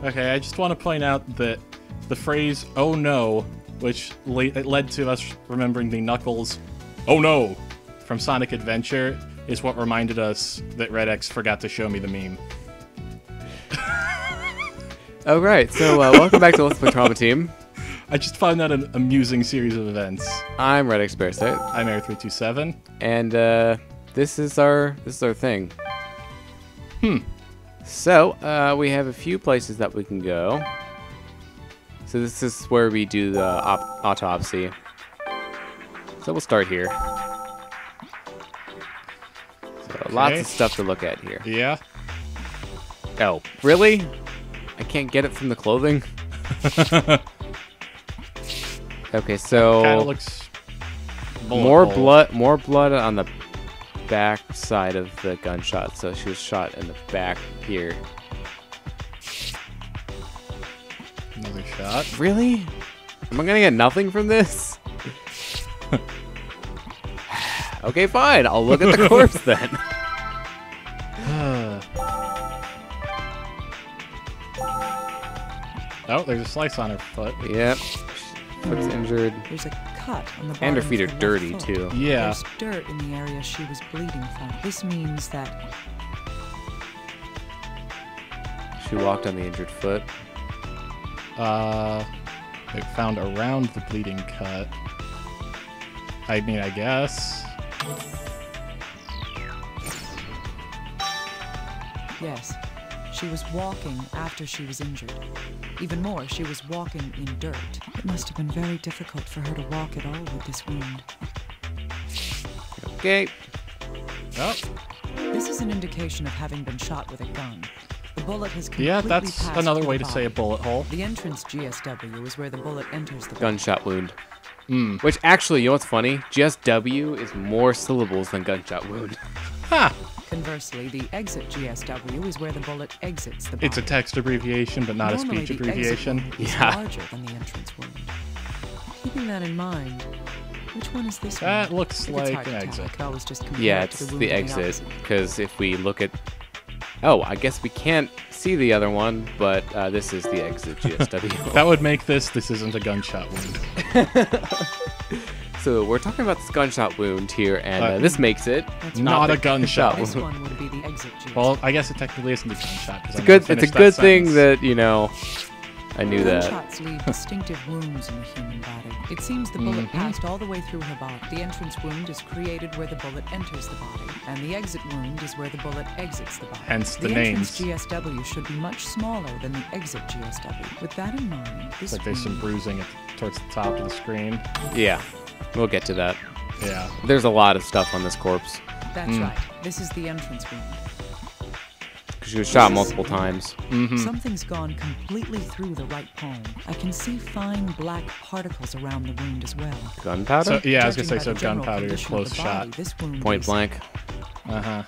Okay, I just want to point out that the phrase "oh no," which it led to us remembering the Knuckles "oh no" from Sonic Adventure, is what reminded us that RedX forgot to show me the meme. Oh, right. So, welcome back to Let's Play Trauma Team. I just found that an amusing series of events. I'm redxparasite. I'm Air327. And, this is our thing. So, we have a few places that we can go. So this is where we do the autopsy. So we'll start here. So lots of stuff to look at here. Yeah. Oh, really? I can't get it from the clothing? Okay, so Kind of looks more blood on the back side of the gunshot. So she was shot in the back here. Another shot. Really? Am I gonna get nothing from this? Okay, fine. I'll look at the corpse then. Oh, there's a slice on her foot. Yep. Foot's injured. There's a cut on the bottom And her feet are of dirty, left foot. too. Yeah. There's dirt in the area she was bleeding from. This means that She walked on the injured foot. It found around the bleeding cut. I mean, I guess. yes, she was walking after she was injured. Even more, she was walking in dirt. It must have been very difficult for her to walk at all with this wound. Okay. Oh. This is an indication of having been shot with a gun. The bullet has completely Yeah, that's passed another through way the to say a body. bullet hole. The entrance GSW is where the bullet enters the body. Gunshot wound. Which actually, you know what's funny? GSW is more syllables than gunshot wound. Ha! Conversely, the exit GSW is where the bullet exits the body. It's a text abbreviation, but not Normally, a speech the exit abbreviation. wound is Yeah. larger than the entrance wound. Keeping that in mind, which one is this That one? looks It's like hard an to tell. exit. I could always just compare Yeah, it to it's wound the on exit. opposite. Because if we look at... Oh, I guess we can't see the other one, but this is the exit GSW. That would make this isn't a gunshot wound. So we're talking about this gunshot wound here, and this makes it That's Not the a gunshot This wound. one would be the exit GSW. Well, I guess it technically isn't a gunshot. It's a good thing that, you know, I knew that. Gunshots leave distinctive wounds in the human body. It seems the bullet passed all the way through her body. The entrance wound is created where the bullet enters the body, and the exit wound is where the bullet exits the body. Hence the entrance names. GSW should be much smaller than the exit GSW. With that in mind, this Like there's some wound bruising towards the top of the screen. Yeah, we'll get to that. Yeah. There's a lot of stuff on this corpse. That's right. This is the entrance wound. She was shot multiple times. Something's gone completely through the right palm. I can see fine black particles around the wound as well. Gunpowder? So yeah, I was gonna say Judging by so the general gunpowder, condition of close the body, shot. This wound Point is blank. Uh-huh.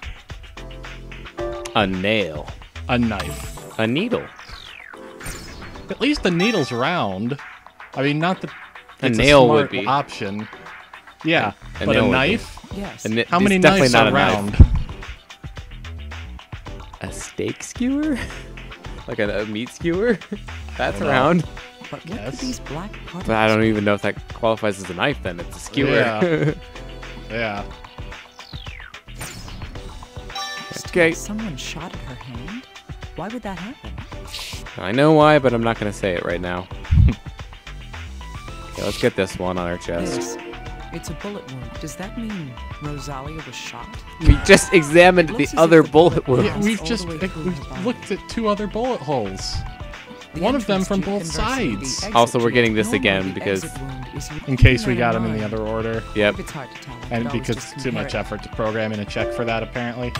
A nail. A knife. A needle. At least the needle's round. I mean, not that A it's nail smart would be. option. Yeah, A but nail a would be. knife? Yes. And How many it's definitely knives not are a knife. round? A steak skewer? Like a meat skewer? That's don't know. round. But what Yes. could these black particles But I don't even know if that qualifies as a knife then. It's a skewer. Yeah. Yeah. Okay. Someone shot at her hand? Why would that happen? I know why, but I'm not going to say it right now. Okay, let's get this one on our chest. This. It's a bullet wound. Does that mean Rosalia was shot? We just examined the Looks as other if the bullet bullet wound. Yeah, passed we've all just the way through her body. looked at two other bullet holes. The One of them entrance from to- both conversely, the sides. exit Also, we're to- getting this normally again the because- exit wound is- In case we keeping got that them in the mind. other order. Yep. If it's hard to tell, I could And always because just it's too much compare it. effort to program in a check for that, apparently.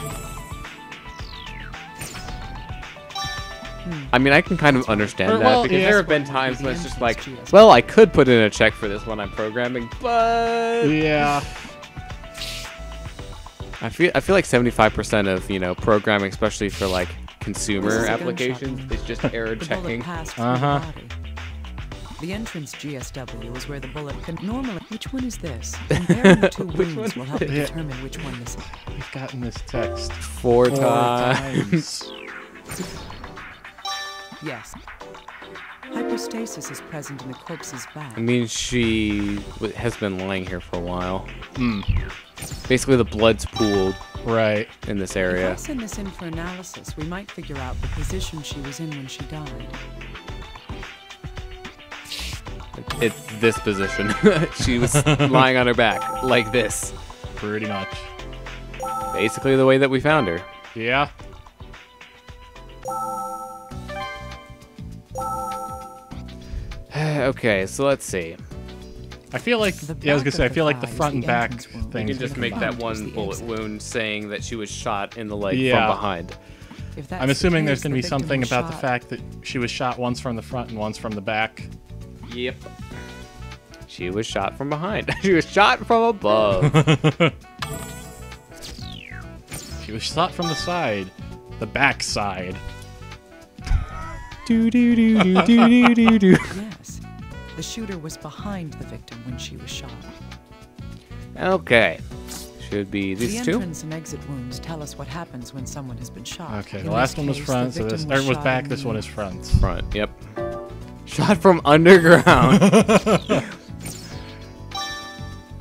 I mean, I can kind of understand Or, that well, because yeah. there have been times when it's just like, Entrance GS. well, I could put in a check for this one I'm programming, but Yeah. I feel like 75% of, you know, programming, especially for like This consumer is a applications, gunshot is just error The bullet checking. passed through Uh-huh. the body. The entrance GSW is where the bullet can normally. Which one is this? Comparing the two Which wounds one will help is it? determine which one this is. We've gotten this text Four times. times. Yes. Hypostasis is present in the corpse's back. I mean, she has been lying here for a while. Basically, the blood's pooled Right. in this If I area. send this in for analysis, we might figure out the position she was in when she died. It's this position. She was lying on her back, like this. Pretty much. Basically the way that we found her. Yeah. Okay, so let's see. I feel like, The yeah, I was gonna back say, I of feel the like the thigh is front the and back entrance wound. things. You can just the make that front is one the bullet exit. wound saying that she was shot in the leg Yeah. from behind. If that's I'm the assuming there's case, gonna the be victim something was about the shot- fact that she was shot once from the front and once from the back. Yep. She was shot from behind. She was shot from above. She was shot from the side. The back side. Do do do do do do do. Yes. The shooter was behind the victim when she was shot. Okay. Should be The these two. entrance and exit wounds tell us what happens when someone has been shot. Okay, In the last this one was case, front, the so this victim or was shot back. in This the- one is front. Front. Yep. Shot from underground.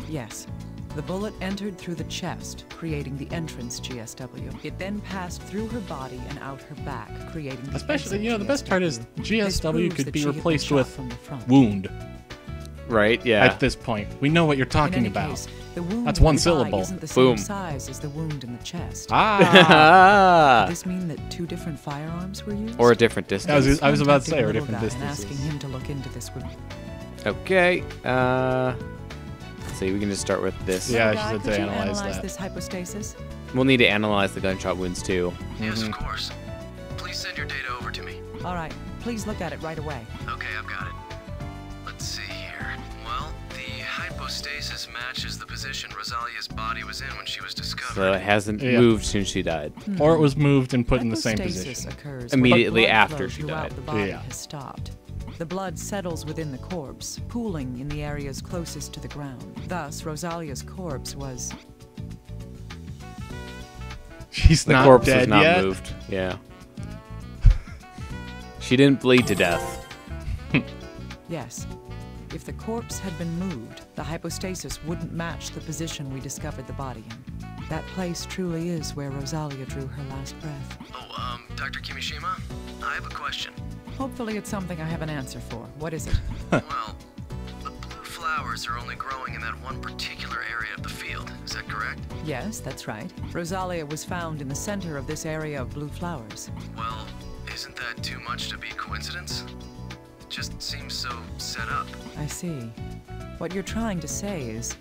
Yes. The bullet entered through the chest, creating the entrance GSW. It then passed through her body and out her back, creating the Especially, exit you know, the best part is This GSW proves could that be she had been replaced shot with from the front. wound Right. Yeah. at this point. We know what you're In talking any about. case, the wound That's in one the thigh syllable. isn't the same Boom. size as the wound in the chest. Ah. Ah. Does this mean that two different firearms were used? Or a different I was, distance. I was about to say, or Contacting the different little guy and distances. asking him to look into this would. Okay. Let's see. We can just start with this. Yeah, Little she guy, said could to you analyze that. this hypostasis? We'll need to analyze the gunshot wounds too. Yes, of course. Please send your data over to me. All right, please look at it right away. Okay, I've got it. Let's see here. Well, the hypostasis matches the position Rosalia's body was in when she was discovered. So it hasn't Yeah. moved since she died. Or it was moved and put in the same Hypostasis position. occurs Immediately when blood after flow she throughout died. The body Yeah. has stopped. The blood settles within the corpse, pooling in the areas closest to the ground. Thus, Rosalia's corpse was. She's The not corpse dead was not yet. moved. Yeah. She didn't bleed to death. Yes. If the corpse had been moved, the hypostasis wouldn't match the position we discovered the body in. That place truly is where Rosalia drew her last breath. Oh, Dr. Kimishima, I have a question. Hopefully it's something I have an answer for. What is it? Well, the blue flowers are only growing in that one particular area of the field. Is that correct? Yes, that's right. Rosalia was found in the center of this area of blue flowers. Well, isn't that too much to be coincidence? It just seems so set up. I see. What you're trying to say is,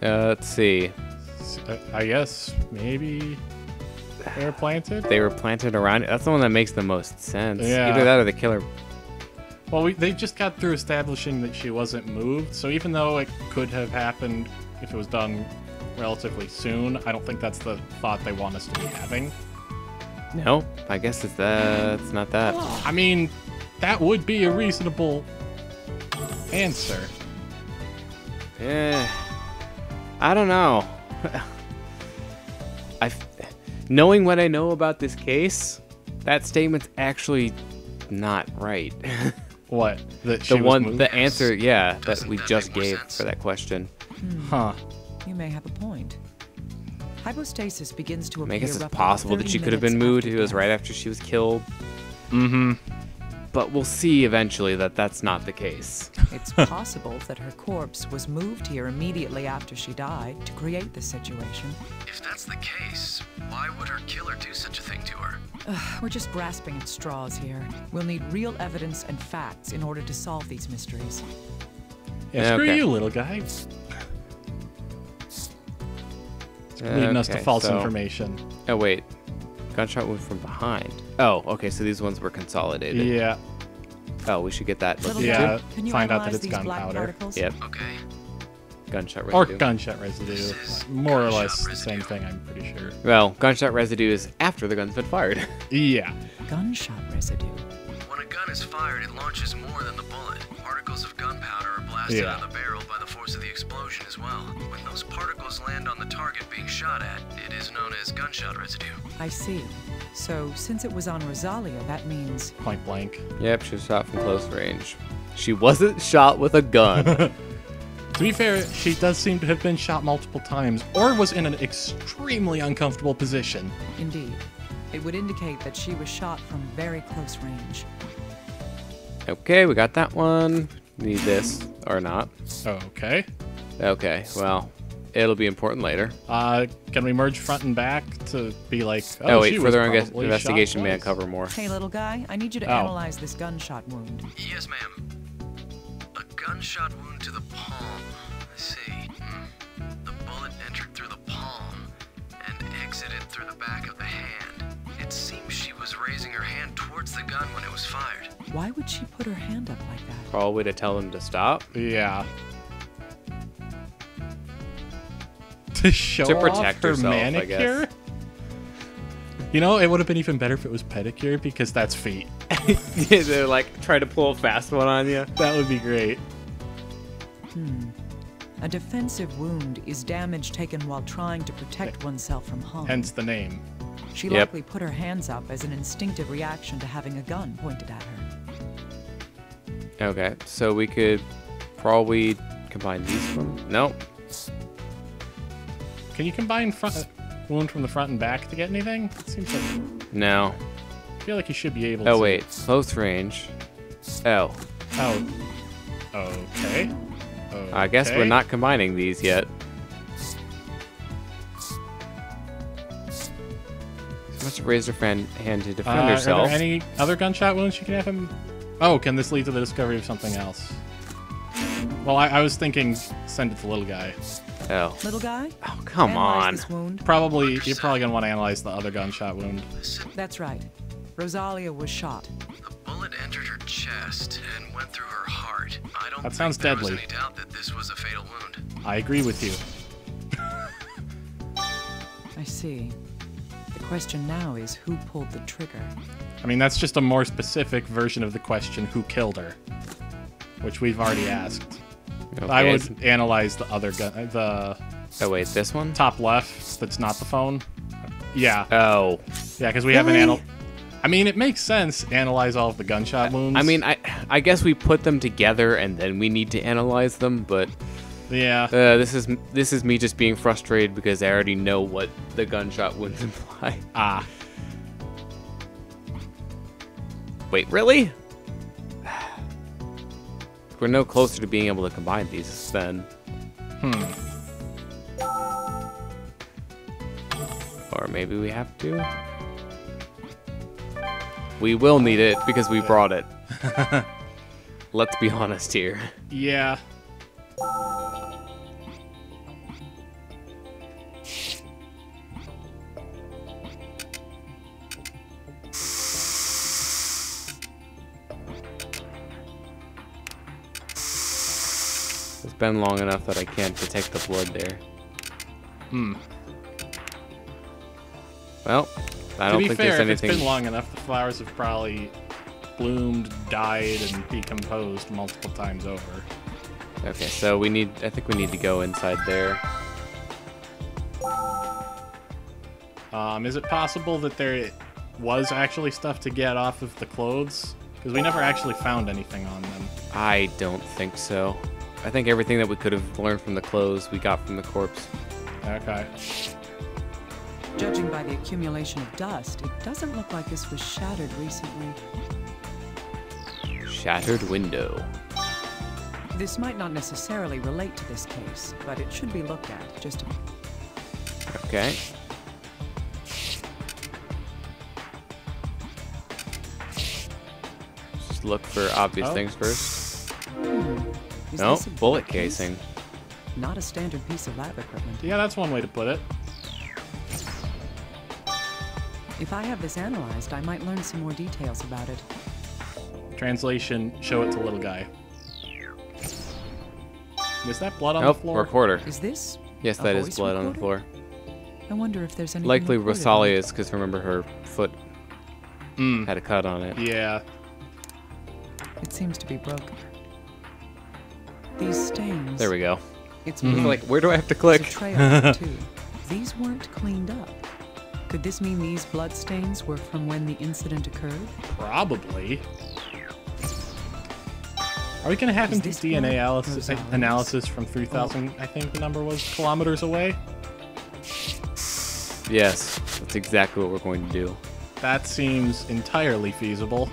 Let's see. I guess maybe they were planted. They were planted around it. That's the one that makes the most sense. Yeah. Either that or the killer. Well, they just got through establishing that she wasn't moved, so even though it could have happened if it was done relatively soon, I don't think that's the thought they want us to be having. No, I guess it's not that. I mean, that would be a reasonable answer. I don't know. Knowing what I know about this case, that statement's actually not right. What? That she The was one, moved? the answer, yeah, that Doesn't we that just make more gave sense? for that question. Huh. you may have a point. Hypostasis begins to I appear guess it's roughly possible that 30 she could have minutes been moved. after It was death. right after she was killed. Mm-hmm. But we'll see eventually that that's not the case. It's possible that her corpse was moved here immediately after she died to create this situation. If that's the case, why would her killer do such a thing to her? We're just grasping at straws here. We'll need real evidence and facts in order to solve these mysteries. Yeah, screw Okay. you, little guy. It's leading us to Okay, false so- information. Oh, wait. Gunshot wound from behind. Oh, okay, so these ones were consolidated. Yeah. Oh, we should get that looked Little Yeah, guy, into. can you find out that analyze it's these black gunpowder. particles? Yep, Okay, gunshot Or residue. gunshot residue. This is More or gunshot less the same residue. thing, I'm pretty sure. Well, gunshot residue is after the gun's been fired. Yeah. Gunshot residue. when a gun is fired, it launches more than the bullet. Particles of gunpowder or black blasted Yeah. out of the barrel by the force of the explosion as well. When those particles land on the target being shot at, it is known as gunshot residue. I see. So, since it was on Rosalia, that means... Point blank. Yep, she was shot from close range. She wasn't shot with a gun. To be fair, she does seem to have been shot multiple times, or was in an extremely uncomfortable position. Indeed. It would indicate that she was shot from very close range. Okay, we got that one. Need this or not. Okay. Okay, well, it'll be important later. Can we merge front and back to be like, Oh, wait, she was further probably investigation shot may twice. uncover more. Hey, little guy, I need you to Oh. analyze this gunshot wound. Yes, ma'am. A gunshot wound to the palm. I see. The bullet entered through the palm and exited through the back of the hand. It seems she was raising her hand towards the gun when it was fired. Why would she put her hand up like that? Probably to tell him to stop. Yeah. To show To off protect her herself, I manicure? guess. You know, it would have been even better if it was pedicure because that's feet. They're like, try to pull a fast one on you. That would be great. A defensive wound is damage taken while trying to protect oneself from harm. Hence the name. She Yep. likely put her hands up as an instinctive reaction to having a gun pointed at her. Okay, so we could probably combine these ones. Nope. Can you combine front wound from the front and back to get anything? It seems like No. I feel like you should be able to. Oh, wait. Close range. Oh. Oh. Okay. I guess we're Okay. not combining these yet. She must have raised her hand to defend Are herself. there any other gunshot wounds you can have him? Oh, can this lead to the discovery of something else? Well, I was thinking send it to the little guy. Oh. Little guy? Oh, come Analyze on. this wound. Probably, you're probably going to want to analyze the other gunshot wound. That's right. Rosalia was shot. The bullet entered her chest and went through her heart. I don't That sounds think there deadly. was any doubt that this was a fatal wound. I agree with you. I see. The question now is who pulled the trigger? I mean, that's just a more specific version of the question, who killed her? Which we've already asked. I Okay, would analyze the other gun, the Oh, wait, this one? top left that's not the phone. Yeah. Oh. Yeah, because we haven't Really? I mean, it makes sense, analyze all of the gunshot wounds. I mean, I guess we put them together and then we need to analyze them, but yeah. this is me just being frustrated because I already know what the gunshot wounds imply. Ah. Wait, really? We're no closer to being able to combine these then. Or maybe we have to. We will need it because we brought it. Let's be honest here. Yeah. It's been long enough that I can't detect the blood there. Well, I To don't be think fair, there's if it's anything. been long enough, the flowers have probably bloomed, died, and decomposed multiple times over. Okay, so I think we need to go inside there. Is it possible that there was actually stuff to get off of the clothes? Because we never actually found anything on them. I don't think so. I think everything that we could have learned from the clothes we got from the corpse. Okay. Judging by the accumulation of dust, it doesn't look like this was shattered recently. Shattered window. This might not necessarily relate to this case, but it should be looked at just to... Okay. Just look for obvious Oh. things first. Is No, this a bullet case? casing. Not a standard piece of lab equipment. Yeah, that's one way to put it. If I have this analyzed, I might learn some more details about it. Translation, show it to little guy. Is that blood on the Nope, floor? recorder. Is this? Yes, a that is voice blood on the recorder? floor. I wonder if there's anything Likely recorded on Rosalia it. is because remember her foot had a cut on it. Yeah. It seems to be broken. These stains. There we go. It's Like, where do I have to There's click? a trail, too. These weren't cleaned up. Could this mean these blood stains were from when the incident occurred? Probably. Are we gonna have him do this DNA blood analysis from 3,000? I think the number was kilometers away. Yes, that's exactly what we're going to do. That seems entirely feasible.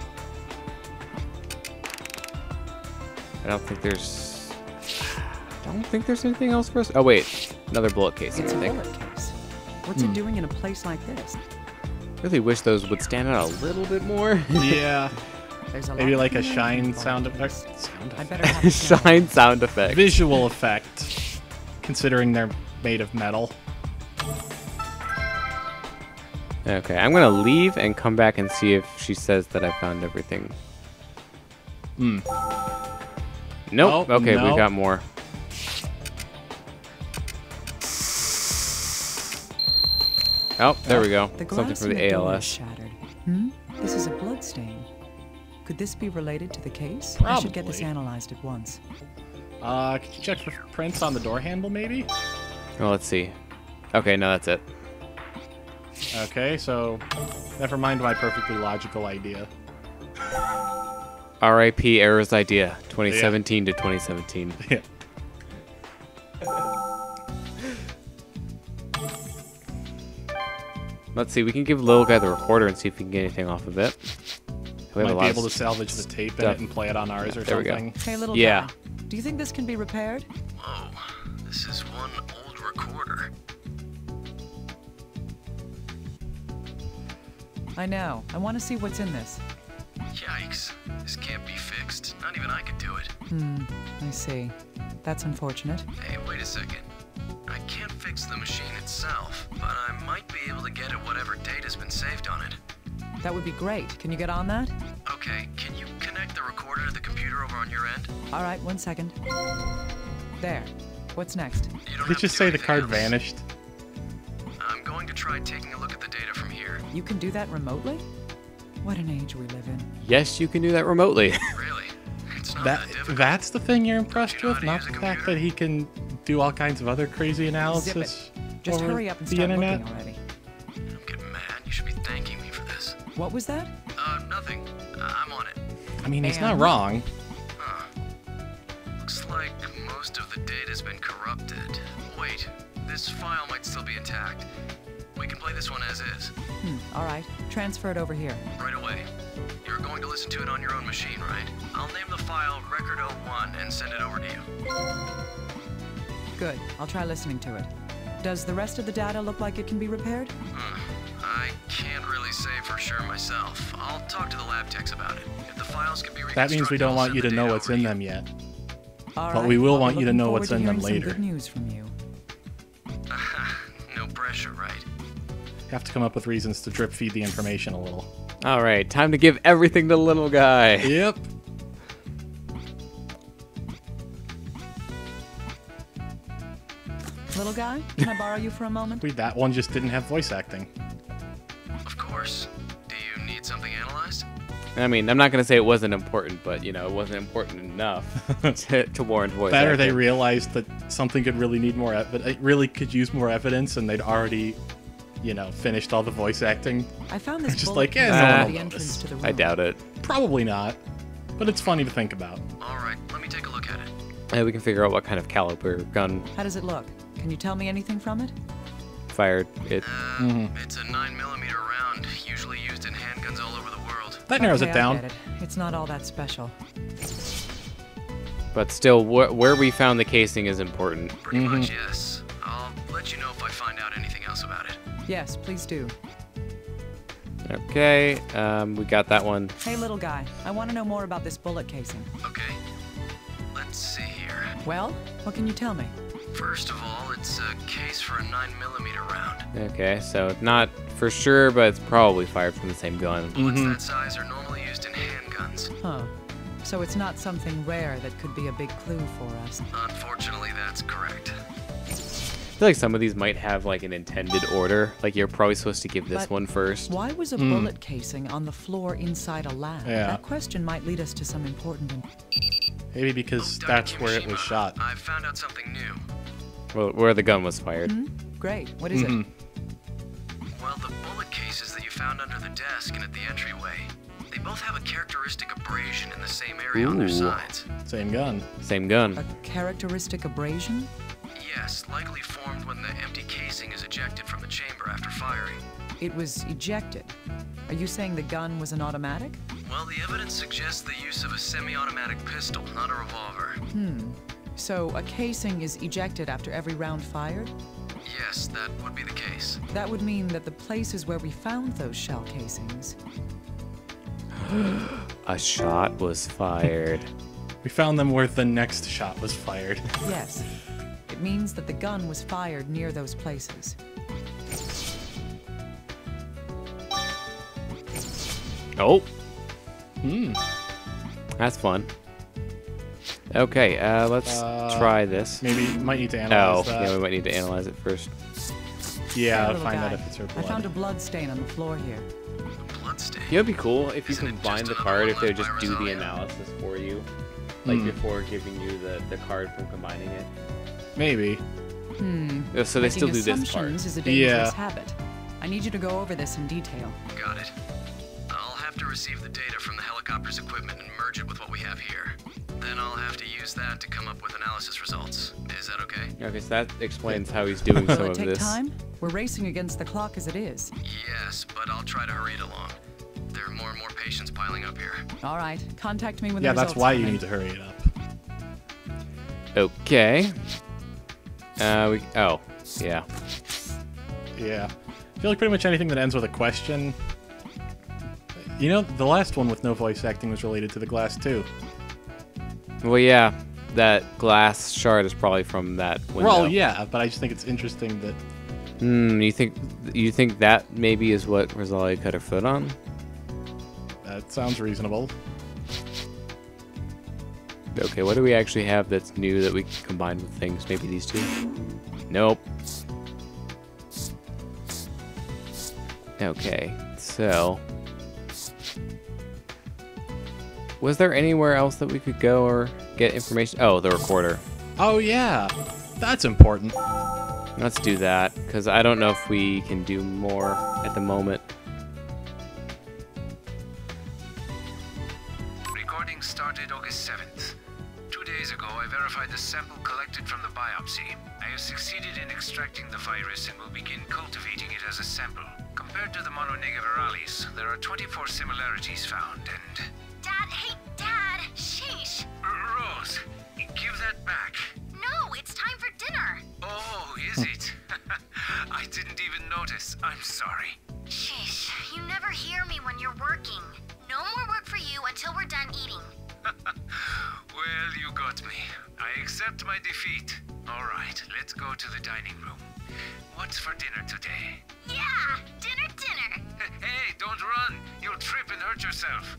I don't think there's anything else for us. Oh wait, another bullet casing. It's I a think. bullet case. What's it doing in a place like this? Really wish those would stand out a little bit more. Yeah. There's a Maybe lot like a of shine involved sound in effect. this. I better have a Shine sound effect. Visual effect, considering they're made of metal. Okay, I'm gonna leave and come back and see if she says that I found everything. Nope. Oh, Okay, we no. got more. Oh, there we go. The Something glass from in the door is ALS. shattered. This is a blood stain. Could this be related to the case? I should get this Probably. analyzed at once. Could you check for prints on the door handle, maybe? Oh, let's see. Okay, no, that's it. Okay, so never mind my perfectly logical idea. R.I.P. Error's idea, 2017 to 2017. Yeah. Let's see, we can give little guy the recorder and see if we can get anything off of it. We have a Might lot be of able to salvage the tape in stuff. it and play it on ours or There we go. something. Hey, little Yeah. guy. Do you think this can be repaired? Whoa, this is one old recorder. I know. I want to see what's in this. Yikes, this can't be fixed. Not even I could do it. I see. That's unfortunate. Hey, wait a second. I can't fix the machine itself, but I might be able to get at whatever data's been saved on it. That would be great. Can you get on that? Okay, can you connect the recorder to the computer over on your end? All right, 1 second. There. What's next? You don't Did have it to just do say the anything card else. vanished? I'm going to try taking a look at the data from here. You can do that remotely? What an age we live in. Yes, you can do that remotely. Really? It's not That that difficult. that's the thing you're impressed know with, how to not use the a fact computer? that he can do all kinds of other crazy analysis. Just over hurry up and the start internet. looking already. Don't get mad. You should be thanking me for this. What was that? Nothing. I'm on it. I mean, he's not And- wrong. Huh. Looks like most of the data's been corrupted. Wait, this file might still be intact. We can play this one as is. All right. Transfer it over here. Right away. You're going to listen to it on your own machine, right? I'll name the file Record 01 and send it over to you. Good. I'll try listening to it. Does the rest of the data look like it can be repaired? I can't really say for sure myself. I'll talk to the lab techs about it. If the files can be That means we reconstructed, don't I'll want send you the to know data what's over in to you. them yet. All But right. we will I'll want be you to looking know forward what's to in them hearing some later. Good news from you. No pressure, right? You have to come up with reasons to drip feed the information a little. All right, time to give everything to little guy. Yep. Little guy, can I borrow you for a moment? Wait, that one just didn't have voice acting. Of course. Do you need something analyzed? I mean, I'm not gonna say it wasn't important, but you know, it wasn't important enough to warrant voice Better they acting. realized that something could really need more, but it really could use more evidence, and they'd already, finished all the voice acting. I found this Just bullet like, yeah, case no at one will the entrance notice. to the room. I doubt it. Probably not, but it's funny to think about. All right, let me take a look at it. Yeah, we can figure out what kind of caliber gun How does it look? Can you tell me anything from it? fired it. It's a 9mm round, usually used in handguns all over the world. That narrows Okay, it I down. get it. It's not all that special. But still, where we found the casing is important. Pretty much, yes. I'll let you know if I find out anything else about it. Yes, please do. Okay, we got that one. Hey, little guy, I want to know more about this bullet casing. Okay. Let's see here. Well, what can you tell me? First of all, it's a case for a 9mm round. Okay, so not for sure, but it's probably fired from the same gun. Bullets that size are normally used in handguns. Huh. So it's not something rare that could be a big clue for us. Unfortunately, that's correct. feel like some of these might have like an intended order. Like you're probably supposed to give this But one first. Why was a bullet casing on the floor inside a lab? Yeah. That question might lead us to some important. Maybe because Dr. that's where it was Kimishima, shot. I found out something new. Well, where the gun was fired. Great. What is it? Well, the bullet cases that you found under the desk and at the entryway, they both have a characteristic abrasion in the same area on their Ooh. sides. Same gun. Same gun. A characteristic abrasion? Yes, likely formed when the empty casing is ejected from the chamber after firing. It was ejected. Are you saying the gun was an automatic? Well, the evidence suggests the use of a semi-automatic pistol, not a revolver. So a casing is ejected after every round fired? Yes, that would be the case. That would mean that the places where we found those shell casings. A shot was fired. We found them where the next shot was fired. Yes. It means that the gun was fired near those places. Oh. That's fun. Okay, let's try this. Maybe you might need to Oh, analyze that. yeah, we might need to analyze it first. Yeah, Little find guy, out if it's her I blood. found a blood stain on the floor here. Bloodstain. You know, it'd be cool if you Isn't it combine just the another card, one if they would left just by do the Rosalia? analysis for you. Like before giving you the card from combining it. Maybe. So they still Making do this part. assumptions is a dangerous Yeah. habit. I need you to go over this in detail. Got it. I'll have to receive the data from the helicopter's equipment and merge it with what we have here. Then I'll have to use that to come up with analysis results. Is that okay? Okay, so that explains how he's doing some Will it of take this. time? We're racing against the clock as it is. Yes, but I'll try to hurry it along. There are more and more patients piling up here. All right. Contact me when Yeah, the that's results why come you in. need to hurry it up. Okay. Oh, yeah. Yeah. I feel like pretty much anything that ends with a question. You know, the last one with no voice acting was related to the glass too. Well, yeah, that glass shard is probably from that window. Well, yeah, but I just think it's interesting that You think that maybe is what Rosalia cut her foot on? that sounds reasonable. Okay, what do we actually have that's new that we can combine with things? Maybe these two? Nope. Okay, so... Was there anywhere else that we could go or get information? Oh, the recorder. Oh yeah, that's important. Let's do that, because I don't know if we can do more at the moment. Recording started August 7th. 2 days ago, I verified the sample collected from the biopsy. I have succeeded in extracting the virus and will begin cultivating it as a sample. Compared to the mononegavirales, there are 24 similarities found, and... Dad, hey, Dad! Sheesh! Rose, give that back. No, it's time for dinner! Oh, is it? I didn't even notice. I'm sorry. Sheesh, you never hear me when you're working. No more work for you until we're done eating. Well, you got me. I accept my defeat. All right, let's go to the dining room. What's for dinner today? Yeah! Dinner, dinner! Hey, don't run! You'll trip and hurt yourself.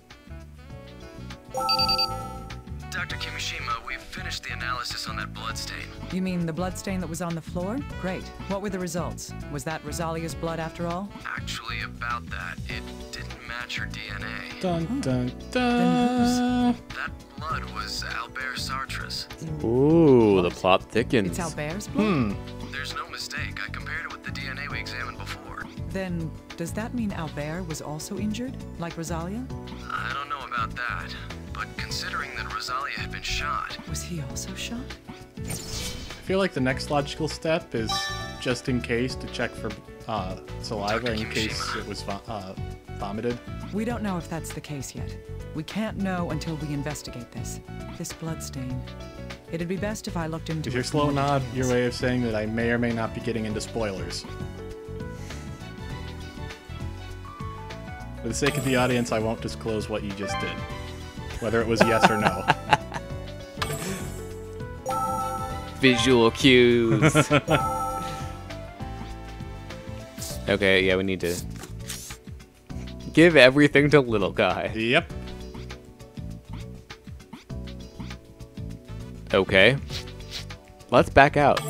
Dr. Kimishima, we've finished the analysis on that bloodstain. You mean the blood stain that was on the floor? Great. What were the results? Was that Rosalia's blood after all? Actually, about that, it didn't match her DNA. Dun dun Then dun. That blood was Albert Sartre's. Ooh, the plot thickens. It's Albert's blood? There's no mistake. I compared it with the DNA we examined before. Then, does that mean Albert was also injured, like Rosalia? I don't know about that, but considering that Rosalia had been shot, Was he also shot? I feel like the next logical step is just in case to check for saliva Dr. in case Kimishima. it was vomited. We don't know if that's the case yet. We can't know until we investigate this. This blood stain. It'd be best if I looked into Is it your for slow more nod details. your way of saying that I may or may not be getting into spoilers? For the sake of the audience, I won't disclose what you just did. Whether it was yes or no. Visual cues. Okay, yeah, we need to give everything to little guy. Yep. Okay. Let's back out.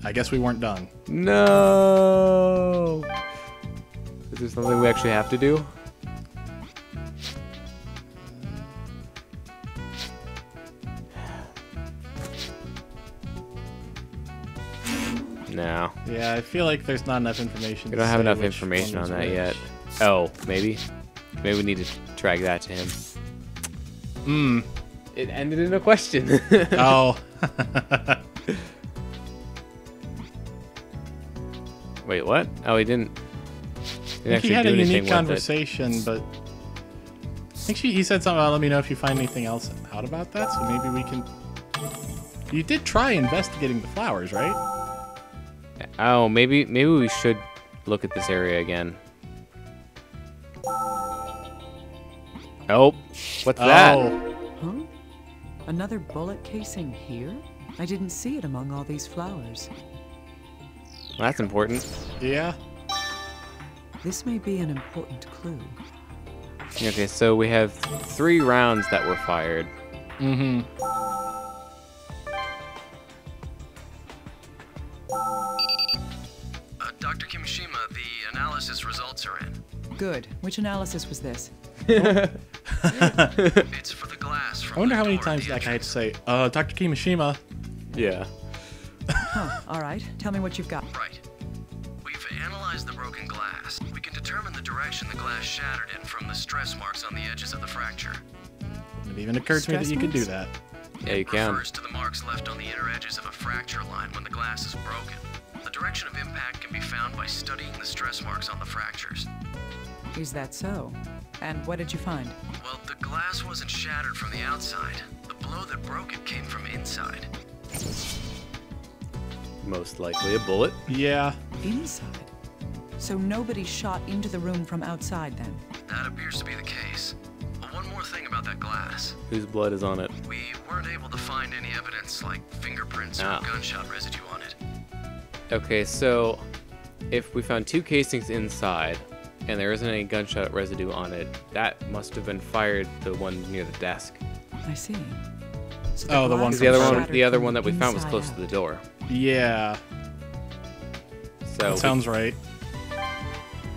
I guess we weren't done. No. Is there something we actually have to do? No. Yeah, I feel like there's not enough information. We don't have enough information on that yet. Oh, maybe? Maybe we need to track that to him. It ended in a question. Oh. Wait, what? Oh, he didn't. I think he had a unique conversation, but I think he said something about let me know if you find anything else out about that, so maybe we can... You did try investigating the flowers, right? Oh, maybe we should look at this area again. Oh, what's that? Huh? Another bullet casing here? I didn't see it among all these flowers. Well, that's important. Yeah. This may be an important clue. Okay, so we have 3 rounds that were fired. Mm-hmm. Dr. Kimishima, the analysis results are in. Good. Which analysis was this? It's for the glass from I wonder the how many door at times the that guy had to entrance. say, Dr. Kimishima. Yeah. Huh. All right. Tell me what you've got. Right. We've analyzed the broken glass. We can determine the direction the glass shattered in from the stress marks on the edges of the fracture. It even occurred to me that you could do that. Yeah, you can. Refers to the marks left on the inner edges of a fracture line when the glass is broken. The direction of impact can be found by studying the stress marks on the fractures. Is that so? And what did you find? Well, the glass wasn't shattered from the outside. The blow that broke it came from inside. Most likely a bullet. Yeah. Inside. So nobody shot into the room from outside then? That appears to be the case. But one more thing about that glass. Whose blood is on it? We weren't able to find any evidence like fingerprints or gunshot residue on it. Okay, so if we found 2 casings inside and there isn't any gunshot residue on it, that must have been fired, the one near the desk. I see. So Oh, the one glass from was the shattered the other from one that we found was inside close out. to the door. Yeah. So That sounds right.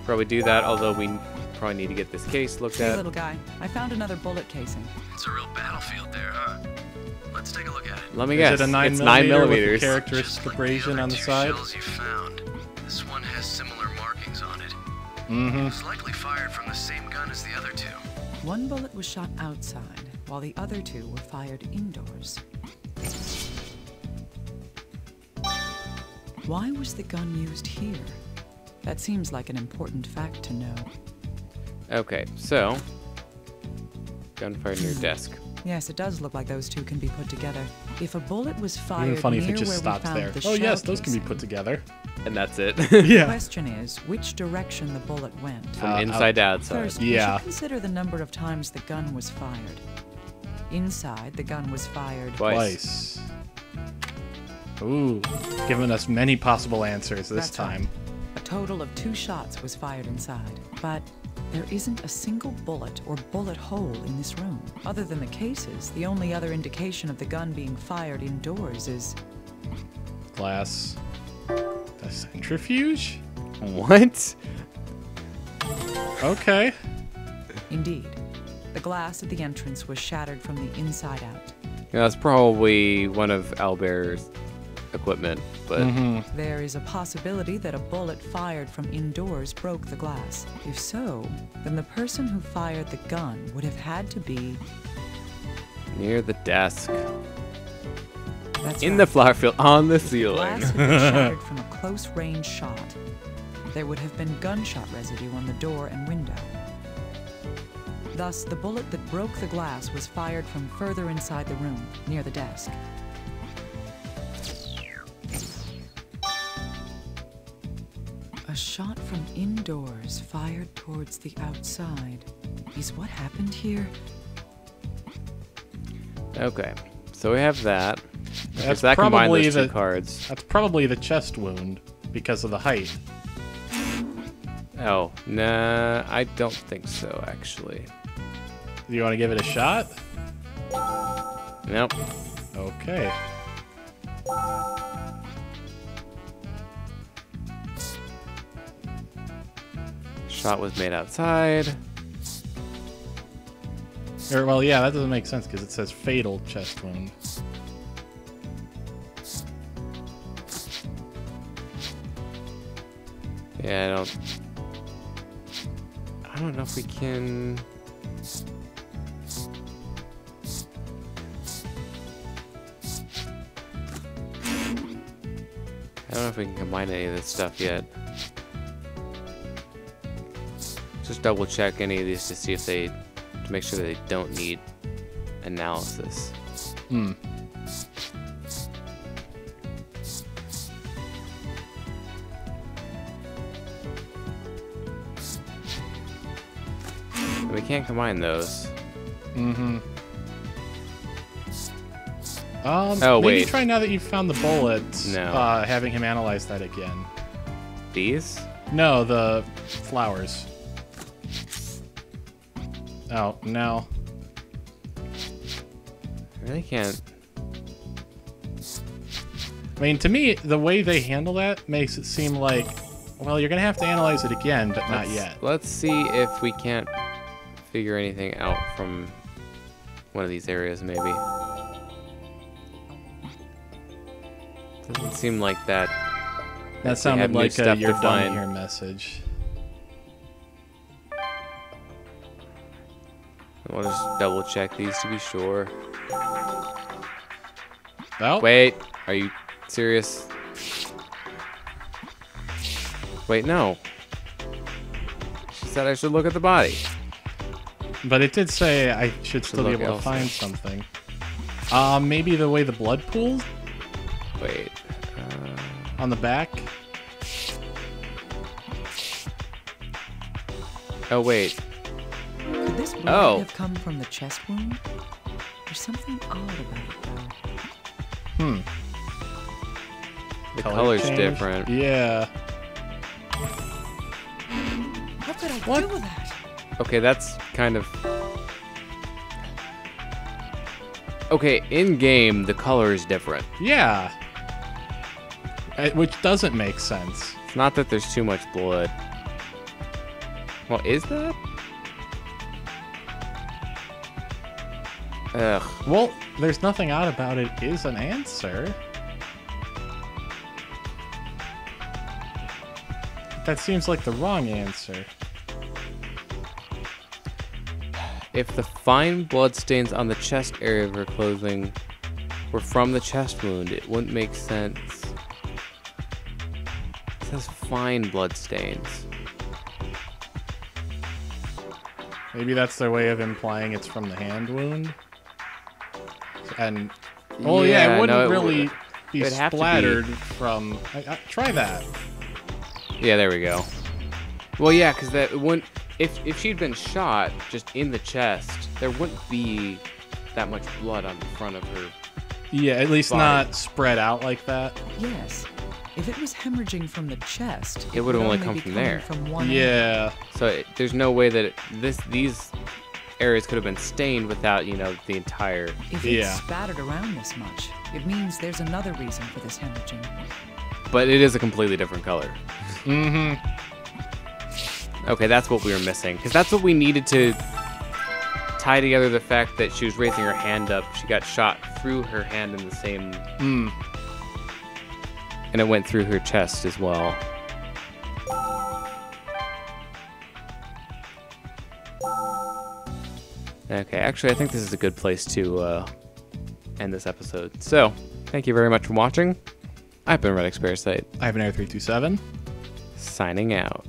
probably do that, although we probably need to get this case looked Hey, at. little guy. I found another bullet casing. It's a real battlefield there, huh? Let's take a look at it. Let me Is guess. it a 9 it's 9 millimeter with a millimeters. characteristic Just like abrasion the on other the 2 side? shells you found, this one has similar markings on it. It Mm-hmm. was likely fired from the same gun as the other 2. One bullet was shot outside, while the other 2 were fired indoors. Why was the gun used here? That seems like an important fact to know. Okay, so gunfire near desk. Yes, it does look like those 2 can be put together. If a bullet was fired Even funny if near it just where stops we found there. the Oh yes, shell those can be casing, put together. And that's it. The Yeah. question is, which direction the bullet went? From inside to outside. First, Yeah. we should consider the number of times the gun was fired. Inside, the gun was fired Twice. Ooh, giving us many possible answers this That's time. right. A total of 2 shots was fired inside, but there isn't a single bullet or bullet hole in this room. Other than the cases, the only other indication of the gun being fired indoors is... Glass. The centrifuge? What? Okay. Indeed. The glass at the entrance was shattered from the inside out. Yeah, that's probably one of Albert's equipment, but Mm-hmm. There is a possibility that a bullet fired from indoors broke the glass. If so, then the person who fired the gun would have had to be... near the desk. That's In right. the flower field, on the ceiling. Glass had been shattered from a close-range shot. There would have been gunshot residue on the door and window. Thus, the bullet that broke the glass was fired from further inside the room, near the desk. A shot from indoors fired towards the outside. Is what happened here? Okay, so we have that. That's that combined probably those 2 the cards. That's probably the chest wound because of the height. Oh, nah, I don't think so, actually. Do you want to give it a shot? Nope. Okay. Shot was made outside. Or, well, yeah, that doesn't make sense because it says fatal chest wound. Yeah, I don't know if we can. I don't know if we can combine any of this stuff yet. Just double check any of these to see if to make sure that they don't need analysis. Hmm. We can't combine those. Mm-hmm. Oh, maybe wait. try now that you've found the bullet, No. having him analyze that again. These? No, the flowers. Oh, no. I really can't. I mean, to me, the way they handle that makes it seem like, well, you're going to have to analyze it again, but not yet. Let's see if we can't figure anything out from one of these areas, maybe. Doesn't seem like that. That sounded like a "you're done here" message. We'll just double check these to be sure. Oh, Wait, are you serious? Wait, no. She said I should look at the body. but it did say I should still be look able to elsewhere. find something. Maybe the way the blood pools Wait. on the back. Oh, wait. Could this blood Oh. have come from the chest wound? There's something odd about it, though. Hmm. The Color color's change? different. Yeah. How could I What? do that? Okay, that's kind of... Okay, in-game, the color is different. Yeah. Which doesn't make sense. It's not that there's too much blood. Well, is that? Ugh. Well, there's nothing odd about it is an answer. That seems like the wrong answer. If the fine blood stains on the chest area of her clothing were from the chest wound, it wouldn't make sense. It says fine blood stains. Maybe that's their way of implying it's from the hand wound. And, well, yeah, it wouldn't really be it'd have to be- splattered from... try that. Yeah, there we go. Well, yeah, because that wouldn't... If she'd been shot just in the chest, there wouldn't be that much blood on the front of her. Yeah, at least body. not spread out like that. Yes. If it was hemorrhaging from the chest, It would only only come be from coming there. From one end. Yeah. So there's no way that these areas could have been stained without, you know, the entire... If Yeah. it's spattered around this much, it means there's another reason for this hemorrhaging. But it is a completely different color. Mm-hmm. Okay, that's what we were missing. Because that's what we needed to tie together the fact that she was raising her hand up. She got shot through her hand in the same... Mm. And it went through her chest as well. Okay, actually, I think this is a good place to end this episode. So, thank you very much for watching. I've been redxparasite, I have an Air 327. signing out.